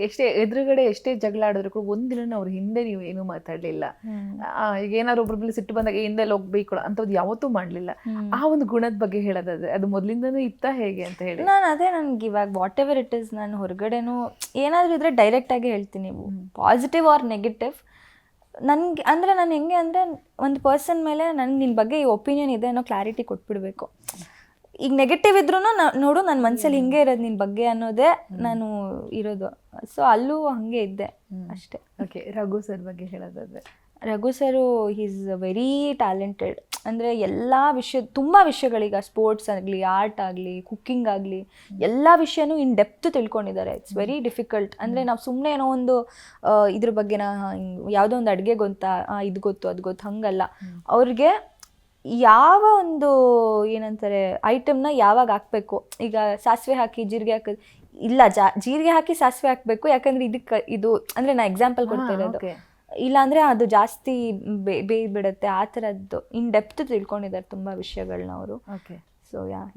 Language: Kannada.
ಎಷ್ಟೇ ಎದುರುಗಡೆ ಎಷ್ಟೇ ಜಗಳ ಆಡಿದ್ರು ಕೂಡ ಒಂದಿನ ಅವ್ರ ಹಿಂದೆ ನೀವು ಏನೂ ಮಾತಾಡ್ಲಿಲ್ಲ. ಈಗ ಏನಾದ್ರು ಒಬ್ಬೊಬ್ಬರು ಸಿಟ್ಟು ಬಂದಾಗ ಹಿಂದೆ ಹೋಗ್ಬೇಕು ಅಂತದ್ದು ಯಾವತ್ತೂ ಮಾಡ್ಲಿಲ್ಲ. ಆ ಒಂದು ಗುಣದ ಬಗ್ಗೆ ಹೇಳೋದಾದ್ರೆ ಅದು ಮೊದ್ಲಿಂದನೂ ಇತ್ತ ಹೇಗೆ ಅಂತ ಹೇಳಿ. ನನ್ಗೆ ಇವಾಗ ವಾಟ್ ಎವರ್ ಇಟ್ ಇಸ್, ನಾನು ಹೊರಗಡೆನೂ ಏನಾದರೂ ಇದ್ರೆ ಡೈರೆಕ್ಟ್ ಆಗಿ ಹೇಳ್ತೀನಿ, ಪಾಸಿಟಿವ್ ಆರ್ ನೆಗೆಟಿವ್. ನನಗೆ ಅಂದರೆ ನಾನು ಹೆಂಗೆ ಅಂದರೆ ಒಂದು ಪರ್ಸನ್ ಮೇಲೆ ನನಗೆ ನಿನ್ನ ಬಗ್ಗೆ ಈ ಒಪಿನಿಯನ್ ಇದೆ ಅನ್ನೋ ಕ್ಲಾರಿಟಿ ಕೊಟ್ಬಿಡ್ಬೇಕು. ಈಗ ನೆಗೆಟಿವ್ ಇದ್ರೂ ನೋಡು ನನ್ನ ಮನಸ್ಸಲ್ಲಿ ಹಿಂಗೆ ಇರೋದು ನಿನ್ನ ಬಗ್ಗೆ ಅನ್ನೋದೇ ನಾನು ಇರೋದು. ಸೊ ಅಲ್ಲೂ ಹಾಗೆ ಇದ್ದೆ ಅಷ್ಟೇ. ಓಕೆ, ರಘು ಸರ್ ಬಗ್ಗೆ ಹೇಳೋದಾದ್ರೆ. Raghu sir is very talented. ಅಂದರೆ ಎಲ್ಲ ತುಂಬ ವಿಷಯಗಳೀಗ ಸ್ಪೋರ್ಟ್ಸ್ ಆಗಲಿ, ಆರ್ಟ್ ಆಗಲಿ, ಕುಕ್ಕಿಂಗ್ ಆಗಲಿ, ಎಲ್ಲ ವಿಷಯನೂ ಇನ್ ಡೆಪ್ತ್ ತಿಳ್ಕೊಂಡಿದ್ದಾರೆ. It's very difficult. ಅಂದರೆ ನಾವು ಸುಮ್ಮನೆ ಏನೋ ಒಂದು ಇದ್ರ ಬಗ್ಗೆನ ಯಾವುದೋ ಒಂದು ಅಡುಗೆ ಗೊತ್ತಾ, ಇದು ಗೊತ್ತು ಅದು ಗೊತ್ತು, ಹಂಗಲ್ಲ. ಅವ್ರಿಗೆ ಯಾವ ಒಂದು ಏನಂತಾರೆ ಐಟಮ್ನ ಯಾವಾಗ ಹಾಕಬೇಕು, ಈಗ ಸಾಸಿವೆ ಹಾಕಿ ಜೀರಿಗೆ ಹಾಕೋದು ಇಲ್ಲ, ಜೀರಿಗೆ ಹಾಕಿ ಸಾಸಿವೆ ಹಾಕಬೇಕು, ಯಾಕಂದರೆ ಇದು ಅಂದರೆ ನಾನು ಎಕ್ಸಾಂಪಲ್ ಕೊಡ್ತಾ ಇರೋದು. ಇಲ್ಲಾಂದರೆ ಅದು ಜಾಸ್ತಿ ಬೇಯ್ಬಿಡುತ್ತೆ. ಆ ಥರದ್ದು ಇನ್ ಡೆಪ್ತ್ ತಿಳ್ಕೊಂಡಿದ್ದಾರೆ ತುಂಬ ವಿಷಯಗಳನ್ನ ಅವರು. Okay, so yeah